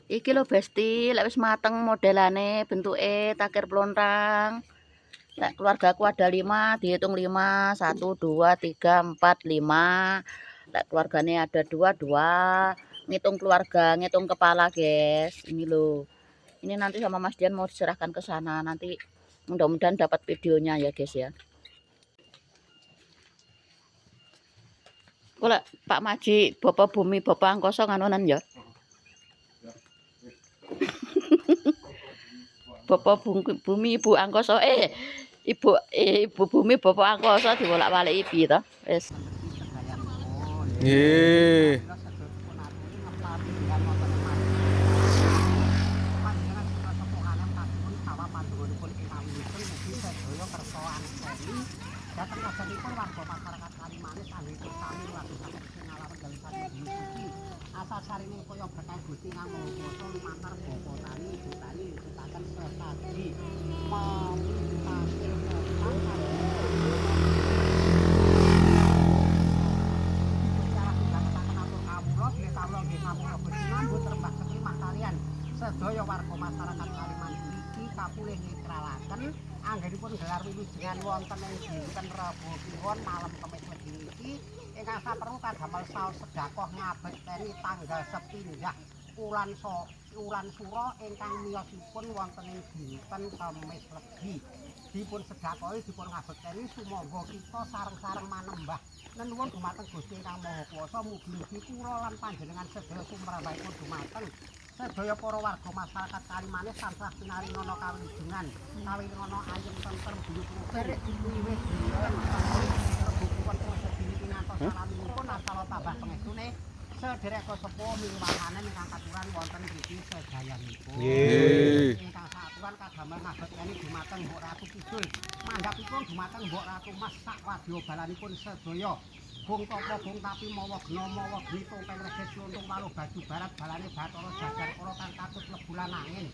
Iki lho Besti, lek wis mateng modelane, bentuke takir plontang. Lek keluargaku ada 5, dihitung 5, 1, 2, 3, 4, 5. Lek keluargane ada 2, 2. Ngitung keluarga, ngitung kepala, guys. Ini loh. Ini nanti sama Mas Dian mau diserahkan ke sana. Nanti mudah-mudahan dapat videonya ya, guys ya. Kok Pak Maji, Bapak Bumi, Bapak Angkoso nganunan ya. Bapak Bumi, Ibu Angkoso, Ibu Bumi, Bapak Angkoso dibolak-baliki piye to? Wis. Nggih. Datang kasanipun warga masyarakat Kalimanis anggih sami waduh saged pengalaman dalam satu bumi asal sarine kaya berkah Gusti nganggo basa lumantar bapa tani jutani jutaken sesagi mawi hasil pangkat sedaya warga masyarakat Kalimanis iki kapulih ngekralaken anggenipun gelar wilujengan wonten ing dinten Rebo Kliwon malam Kemis Legi niki ingkang saperlu kadamel saos sedekah ngabekteni tanggal sepindhah ulan Sura ingkang miyosipun wonten ing dinten Kemis Legi. Dipun sedekahi dipun ngabekteni sumangga kita sareng-sareng manembah nenuwun dumateng Gusti Ingkang Maha Kuwasa mugi-mugi kula lan panjenengan sedaya sumrambahipun dumateng sedaya para warga masyarakat Kalimanis tansah pinaringono kawilujengan kawingono ayem tentrem buyut wiwit salaminipun asal tambah pengestune sederek sepuh miwahanen ingkang katuran wonten mriki sedayanipun. Nggih. Ingkang satuan kadamel ngabekteni dumateng Mbok Ratu Kidul mandhapipun dumateng Mbok Ratu Mas sak wadyabalanipun sedaya. Bung Topo Bung Tapi mawa gena mawa grito ping reges luntung waluh baju barat balane Bathara jajar kala kang katut lebulan angin.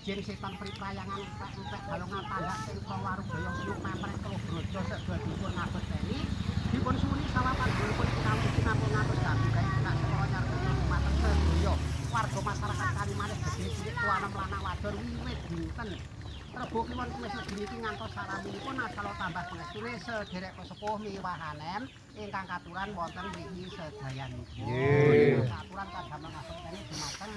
Jin setan priprayangan entek balongan tandak sing waru boyong siuk memrek telu brojo sedaya ngabekteni dipun suni sawapan dipun kinampi kinampi ngatus dadi gawe kena sekolah nyarep dumateng sedaya warga masyarakat Kalimanis gedhe cilik tuanem lanang wadon wiwit dinten Rebo Kliwon Kemis Legi niki ngantos salaminipun asal tambah pengestune sederek sepuh miwahanen ingkang katuran wonten mriki sedayanipun. Nggih. Katuran kadamel ngabekteni dumateng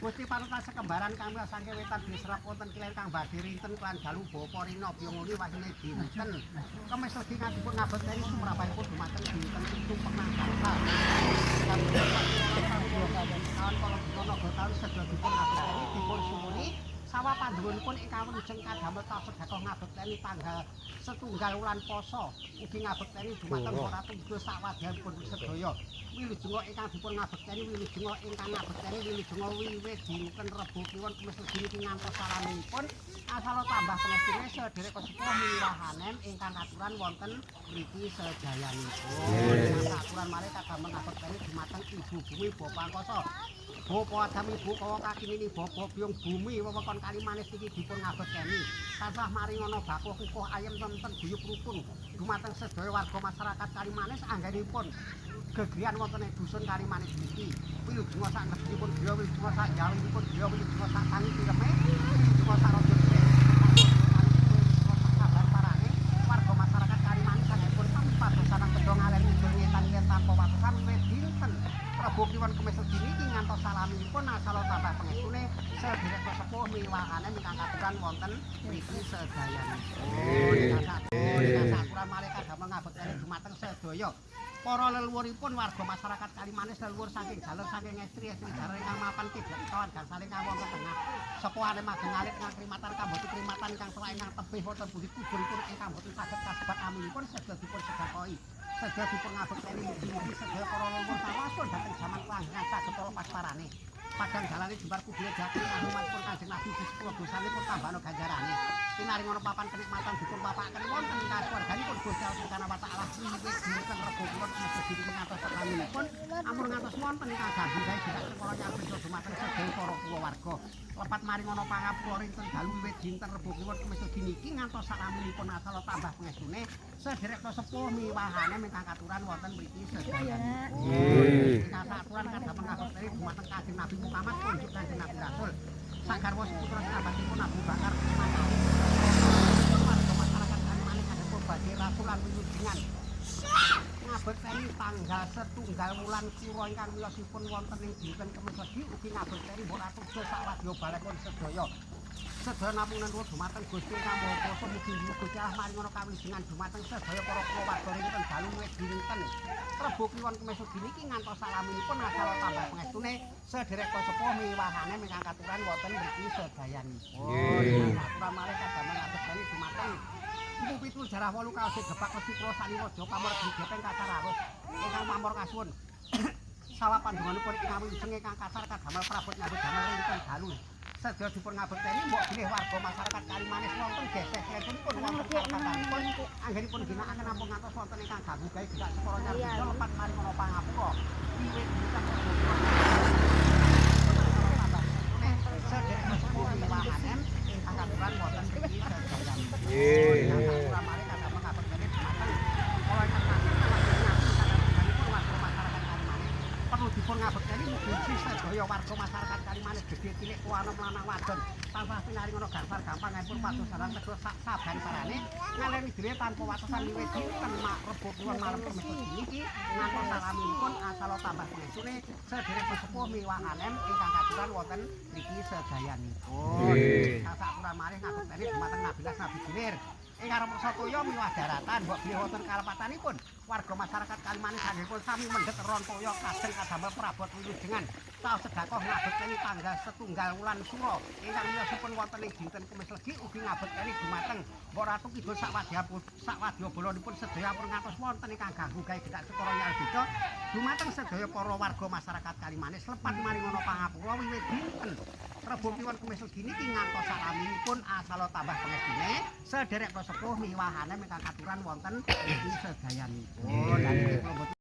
Gusti Panutan sekembaran kami saking wetan diserap wonten kilen kang badhe rinten kelan dalu bapa rina biyonguli wahine dinten. Kemis Legi ngandipun ngabekteni sumrambahipun dumateng dinten Pitu Penang Bangsa. Tahun taun sedaya dipun ngabekteni dipun sumuni sawa pandhuwuripun ingkang wilujeng kadamel taos sedekah ngabekteni tanggal setunggal wulan Pasa ugi ngabekteni dumateng Ratu Kidul sawadyanipun sedaya. Wilujeng ingkang dipun ngabekteni wilujeng ingkang ngabekteni wilujeng wiwit dinten Rebo Kliwon Kemis Legi niki ngantos salaminipun asal tambah pengestune sederek sepuh miwahanen ingkang katuran wonten mriki sedayanipun. Aturan malih kadamel ngabekteni dumateng Ibu Bumi Bapa Angkasa. Bapa Adam Ibu kawa kakinini Bapa Biyung Bumi wewengkon Kalimanis iki dipun ngabekteni tansah maringono bakuh kukuh ayem tenten guyub rukun dumateng sedaya warga masyarakat Kalimanis anggenipun gegriyan wonten ing dusun Kalimanis niki wilujeng sak negerinipun griya wilujeng sak jawinipun griya wilujeng sak tangi pireme wilujeng sak raja warga masyarakat Kalimanis anggenipun padosan kedong alen kidul ngetan yen tanpa watusan wiwit dinten Rebo Kliwon Kemis Legi niki ngantos salaminipun asal tambah pengestune sederek sepuh miwahanen ingkang katuran wonten mriki sedayanipun. Aturan malih kadamel ngabekteni dumateng sedaya para leluhuripun warga masyarakat Kalimanis leluhur saking jalur saking estri-estri jalur ingkang mapan kiblat kawan gangsal ingkang wonten tengah sepuhane mageng alit ingkang krimatan kamboten krimatan ingkang telak ingkang tebih wonten budi kuburipun ingkang boten saged kasebat aminipun sedaya dipun sedekahi sedaya dipun ngabekteni mugi-mugi sedaya para leluhur sawasun dhateng jaman kelanggengan saged lepas parane padang dalane jembar kubure jati ngahumatipun Kanjeng Nabi disepuluh dosanipun tambahana ganjarane pinaringono papan kenikmatan dipun papaken wonten ing kasuwarganipun Gusti Allah Subhanahu wa taala wiwit dinten Rebo Kliwon Kemis Legi niki ngantos salaminipun ampun ngantos wonten ingkang gambir gawe tidak sekala nyarepipun dumateng sedaya para kulawarga lepat maringono pangapura rinten dalu wiwit dinten Rebo Kliwon Kemis Legi niki ngantos salaminipun asal tambah pengestune sederek sepuh miwahanen ingkang katuran wonten mriki sedayanipun. Ingkang aturan kadamel ngabekteni dumateng Kanjeng Nabi Muhammad kunjuk Kanjeng Nabi sagarwa seputra sahabatipun Abu Bakar Manali warga masyarakat Kalimanik kadhepun badhe rasulan wilujengan ngabekteni tanggal setunggal wulan Sura ingkang miyosipun wonten ing dinten Kemis Legi ugi ngabekteni mbok ratu sak wadya balekon sedaya. Sedaya namunan nuwun dumateng Gusti Kang Maha Kuwasa mugi Gusti Allah maringono kawilujengan dumateng sedaya para kulawarga ringkang dalu wit dinten Rebo Kliwon Kemis Legi niki ngantos salaminipun asal tambah pangestune sederek sepuh miwahane ingkang katuran wonten mriki sedayanipun. Aturan malih kadamel ngabekteni dumateng Ibu Pitul Jarah 8 kalih gebak Gusti Kula Saniwaja pamargi gepeng kacar awus ingkang pamor kasuwun. Sawah pandonganipun ingkang wilujeng ingkang kacar kadamel prabot nyambut damel ringkang dalu. Sedaya dipun ngabekteni mbok bilih warga masyarakat Kalimanis wonten geseh-gesehipun wonten kalpatanipun anggenipun ginakaken ampun ngantos wonten ingkang ganggu gawe gerak separa nyarbisa lepat maringono pangapura. Wiwit dinten sederek sepuh miwahanen ingkang katuran wonten mriki sedayanipun. Aturan malih kadamel ngabekteni dumateng para ingkang sami perlu dipun ngabekteni mugi sedaya warga masyarakat Kalimanis gedhe cilik kuwanom lanang wadon tansah pinaringono gangsal gampangipun padosaran sedaya sak saban sarane ngaleni dhewe tanpa watosan wiwit dinten Rebo Kliwon malem Kemis Legi niki ngantos salaminipun asal tambah pangestune sederek sepuh miwahanen ingkang katuran wonten mriki sedayanipun. Sasapuran malih ngabekteni dumateng Nabilas Nabi Gilir ingkang reksa toya miwah daratan mbok bilih wonten kalepatanipun warga masyarakat Kalimanis anggenipun sami mendhet ron toya kajeng kadamel prabot wilujengan saos sedekah ngabekteni tanggal setunggal wulan Sura ingkang miyosipun wonten ing dinten Kemis Legi ugi ngabekteni dumateng Mbok Ratu Kidul sakwadya bolanipun sedaya pun ngantos wonten ingkang ganggu gawe gedak sekara nyarbisa dumateng sedaya para warga masyarakat Kalimanis lepat maringono pangapura wiwit dinten Rebo Kliwon Kemis Legi niki ngantos salaminipun asal tambah pangestune sederek sepuh miwahane ingkang katuran wonten ing sedayanipun.